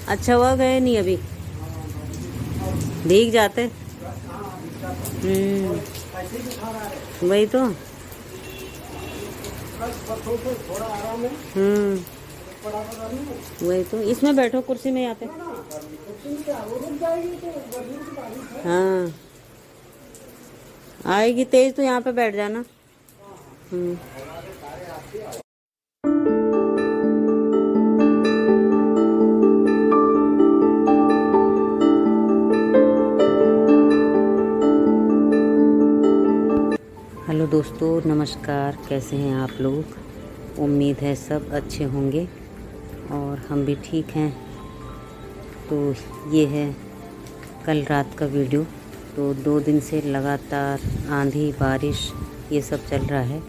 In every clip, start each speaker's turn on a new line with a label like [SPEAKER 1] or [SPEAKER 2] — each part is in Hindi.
[SPEAKER 1] अच्छा हुआ गए नहीं अभी, भीग जाते। वही तो। वही तो, इसमें बैठो कुर्सी में यहाँ पे। हाँ आएगी तेज तो यहाँ पे बैठ जाना। हेलो दोस्तों, नमस्कार। कैसे हैं आप लोग? उम्मीद है सब अच्छे होंगे और हम भी ठीक हैं। तो ये है कल रात का वीडियो। तो 2 दिन से लगातार आंधी बारिश ये सब चल रहा है।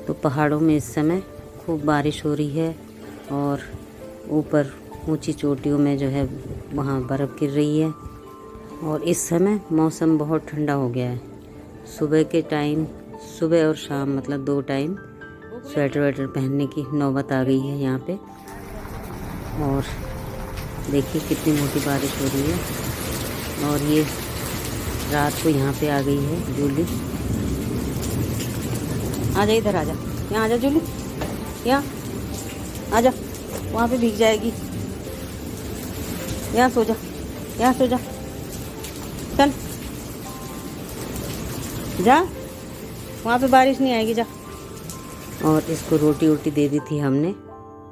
[SPEAKER 1] तो पहाड़ों में इस समय खूब बारिश हो रही है और ऊपर ऊंची चोटियों में जो है वहाँ बर्फ़ गिर रही है। और इस समय मौसम बहुत ठंडा हो गया है। सुबह के टाइम, सुबह और शाम मतलब 2 टाइम स्वेटर वेटर पहनने की नौबत आ गई है यहाँ पे। और देखिए कितनी मोटी बारिश हो रही है। और ये रात को यहाँ पे आ गई है जूली। आजा इधर, आजा यहाँ, आजा जूली, यहाँ आजा, वहाँ पे भीग जाएगी। यहाँ सो जा, यहाँ सो जा, चल जा, वहाँ पे बारिश नहीं आएगी, जा। और इसको रोटी वोटी दे दी थी हमने,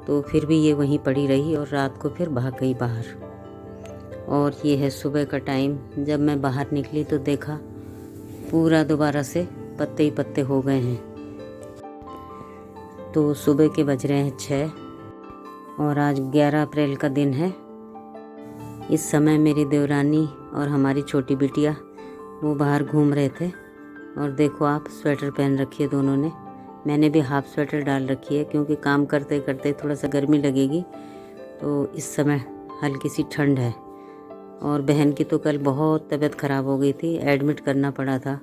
[SPEAKER 1] तो फिर भी ये वहीं पड़ी रही और रात को फिर भाग गई बाहर। और ये है सुबह का टाइम। जब मैं बाहर निकली तो देखा पूरा दोबारा से पत्ते ही पत्ते हो गए हैं। तो सुबह के बज रहे हैं 6 और आज 11 अप्रैल का दिन है। इस समय मेरी देवरानी और हमारी छोटी बिटिया वो बाहर घूम रहे थे। और देखो आप, स्वेटर पहन रखी है दोनों ने। मैंने भी हाफ स्वेटर डाल रखी है क्योंकि काम करते करते थोड़ा सा गर्मी लगेगी। तो इस समय हल्की सी ठंड है। और बहन की तो कल बहुत तबीयत ख़राब हो गई थी, एडमिट करना पड़ा था।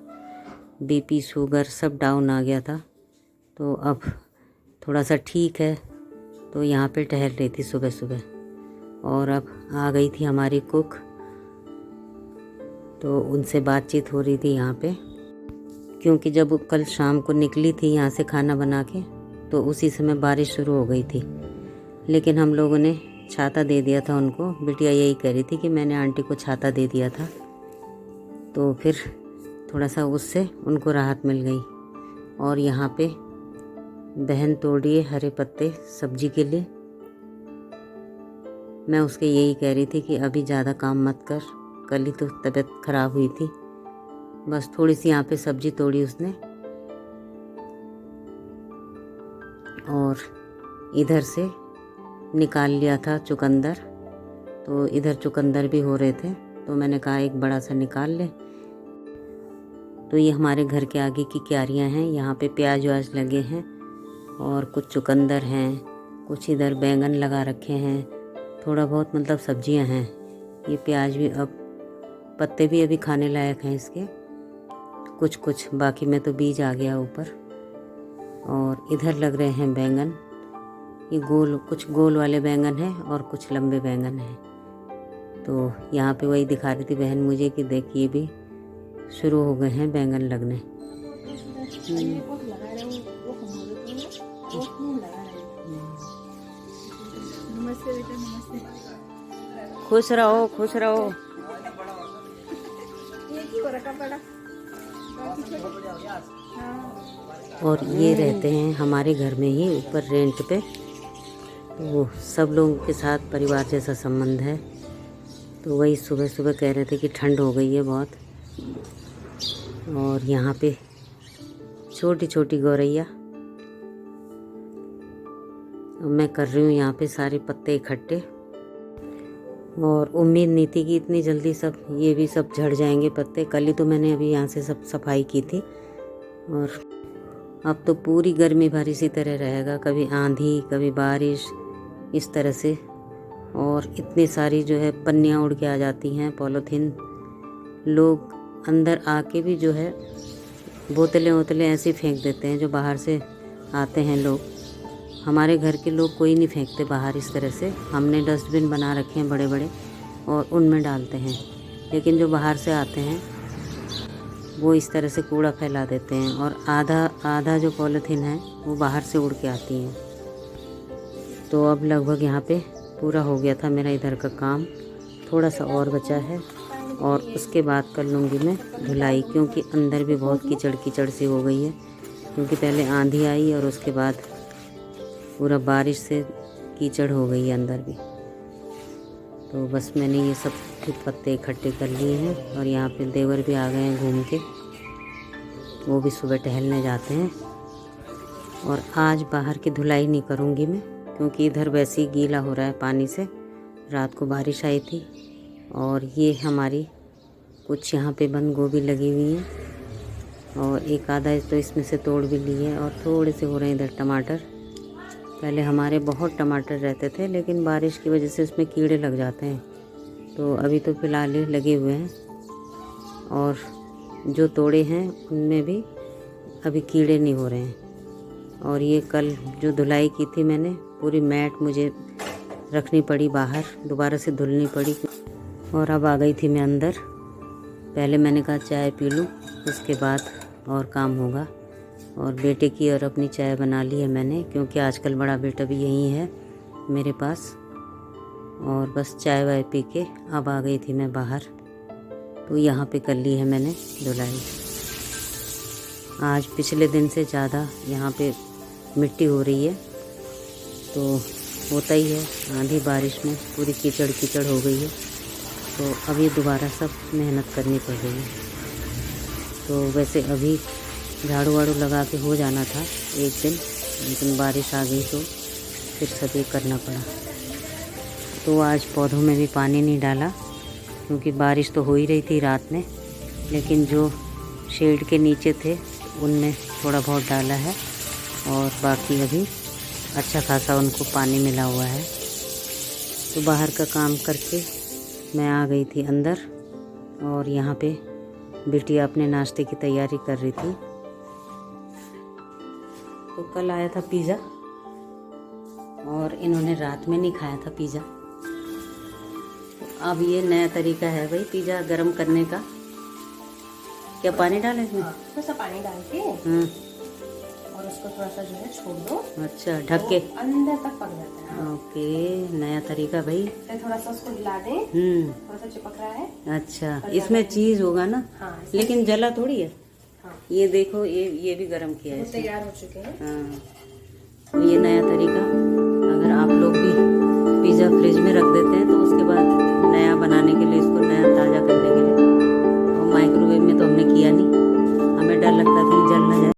[SPEAKER 1] बीपी शुगर सब डाउन आ गया था। तो अब थोड़ा सा ठीक है। तो यहाँ पे टहल रही थी सुबह सुबह। और अब आ गई थी हमारी कुक, तो उनसे बातचीत हो रही थी यहाँ पे। क्योंकि जब कल शाम को निकली थी यहाँ से खाना बना के, तो उसी समय बारिश शुरू हो गई थी। लेकिन हम लोगों ने छाता दे दिया था उनको। बिटिया यही कह रही थी कि मैंने आंटी को छाता दे दिया था। तो फिर थोड़ा सा उससे उनको राहत मिल गई। और यहाँ पे बहन तोड़ रही है हरे पत्ते सब्जी के लिए। मैं उसके यही कह रही थी कि अभी ज़्यादा काम मत कर, कल ही तो तबीयत ख़राब हुई थी। बस थोड़ी सी यहाँ पे सब्जी तोड़ी उसने। और इधर से निकाल लिया था चुकंदर। तो इधर चुकंदर भी हो रहे थे, तो मैंने कहा एक बड़ा सा निकाल ले। तो ये हमारे घर के आगे की क्यारियाँ हैं। यहाँ पे प्याज व्याज लगे हैं और कुछ चुकंदर हैं, कुछ इधर बैंगन लगा रखे हैं, थोड़ा बहुत मतलब सब्जियाँ हैं। ये प्याज भी अब पत्ते भी अभी खाने लायक हैं इसके, कुछ कुछ, बाकी में तो बीज आ गया ऊपर। और इधर लग रहे हैं बैंगन। ये गोल, कुछ गोल वाले बैंगन हैं और कुछ लंबे बैंगन हैं। तो यहाँ पे वही दिखा रही थी बहन मुझे कि देखिए भी शुरू हो गए हैं बैंगन लगने। खुश रहो, खुश रहो। और ये रहते हैं हमारे घर में ही ऊपर रेंट पे। तो सब लोगों के साथ परिवार जैसा संबंध है। तो वही सुबह सुबह कह रहे थे कि ठंड हो गई है बहुत। और यहाँ पे छोटी छोटी गौरैया, मैं कर रही हूँ यहाँ पे सारे पत्ते इकट्ठे। और उम्मीद नहीं थी कि इतनी जल्दी सब ये भी सब झड़ जाएंगे पत्ते। कल ही तो मैंने अभी यहाँ से सब सफाई की थी। और अब तो पूरी गर्मी भर इसी तरह रहेगा, कभी आंधी कभी बारिश इस तरह से। और इतनी सारी जो है पन्नियाँ उड़ के आ जाती हैं, पॉलीथीन। लोग अंदर आके भी जो है बोतलें वोतलें ऐसी फेंक देते हैं जो बाहर से आते हैं लोग। हमारे घर के लोग कोई नहीं फेंकते बाहर इस तरह से। हमने डस्टबिन बना रखे हैं बड़े बड़े और उनमें डालते हैं, लेकिन जो बाहर से आते हैं वो इस तरह से कूड़ा फैला देते हैं और आधा जो पॉलीथीन है वो बाहर से उड़ के आती हैं। तो अब लगभग यहाँ पे पूरा हो गया था मेरा इधर का काम, थोड़ा सा और बचा है और उसके बाद कर लूँगी मैं धुलाई, क्योंकि अंदर भी बहुत कीचड़ कीचड़ सी हो गई है, क्योंकि पहले आंधी आई और उसके बाद पूरा बारिश से कीचड़ हो गई है अंदर भी। तो बस मैंने ये सब पत्ते इकट्ठे कर लिए हैं और यहाँ पे देवर भी आ गए हैं घूम के, वो भी सुबह टहलने जाते हैं। और आज बाहर की धुलाई नहीं करूँगी मैं, क्योंकि इधर वैसे ही गीला हो रहा है पानी से, रात को बारिश आई थी। और ये हमारी कुछ यहाँ पे बंद गोभी लगी हुई है और एक आधा तो इसमें से तोड़ भी ली है और थोड़े से हो रहे हैं इधर टमाटर। पहले हमारे बहुत टमाटर रहते थे, लेकिन बारिश की वजह से उसमें कीड़े लग जाते हैं, तो अभी तो फ़िलहाल ही लगे हुए हैं। और जो तोड़े हैं उनमें भी अभी कीड़े नहीं हो रहे हैं। और ये कल जो धुलाई की थी मैंने, पूरी मैट मुझे रखनी पड़ी बाहर, दोबारा से धुलनी पड़ी। और अब आ गई थी मैं अंदर। पहले मैंने कहा चाय पी लूँ, उसके बाद और काम होगा। और बेटे की और अपनी चाय बना ली है मैंने, क्योंकि आजकल बड़ा बेटा भी यहीं है मेरे पास। और बस चाय वाय पी के अब आ गई थी मैं बाहर। तो यहाँ पे कर ली है मैंने धुलाई। आज पिछले दिन से ज़्यादा यहाँ पे मिट्टी हो रही है, तो होता ही है, आंधी बारिश में पूरी कीचड़ कीचड़ हो गई है। तो अब ये दोबारा सब मेहनत करनी पड़ रही है। तो वैसे अभी झाड़ू वाड़ू लगा के हो जाना था एक दिन, लेकिन बारिश आ गई तो फिर सब ये करना पड़ा। तो आज पौधों में भी पानी नहीं डाला, क्योंकि बारिश तो हो ही रही थी रात में, लेकिन जो शेड के नीचे थे उनमें थोड़ा बहुत डाला है और बाकी अभी अच्छा खासा उनको पानी मिला हुआ है। तो बाहर का काम करके मैं आ गई थी अंदर और यहाँ पे बिटिया अपने नाश्ते की तैयारी कर रही थी। तो कल आया था पिज़्ज़ा और इन्होंने रात में नहीं खाया था पिज़्ज़ा। अब ये नया तरीका है भाई पिज़्ज़ा गरम करने का। क्या पानी डालें इसमें?
[SPEAKER 2] थोड़ा सा पानी डाल के और उसको थोड़ा सा जो है छोड़ दो।
[SPEAKER 1] अच्छा, ढक के
[SPEAKER 2] अंदर तक पक जाता है।
[SPEAKER 1] ओके, नया तरीका भाई।
[SPEAKER 2] फिर थोड़ा सा उसको हिला दें, थोड़ा सा चिपक रहा है।
[SPEAKER 1] अच्छा, इसमें चीज होगा ना?
[SPEAKER 2] हाँ,
[SPEAKER 1] लेकिन जला थोड़ी है।
[SPEAKER 2] हाँ।
[SPEAKER 1] ये देखो, ये भी गरम किया है,
[SPEAKER 2] तैयार हो चुके हैं।
[SPEAKER 1] हाँ, तो ये नया तरीका। अगर आप लोग भी पिज़्ज़ा फ्रिज में रख देते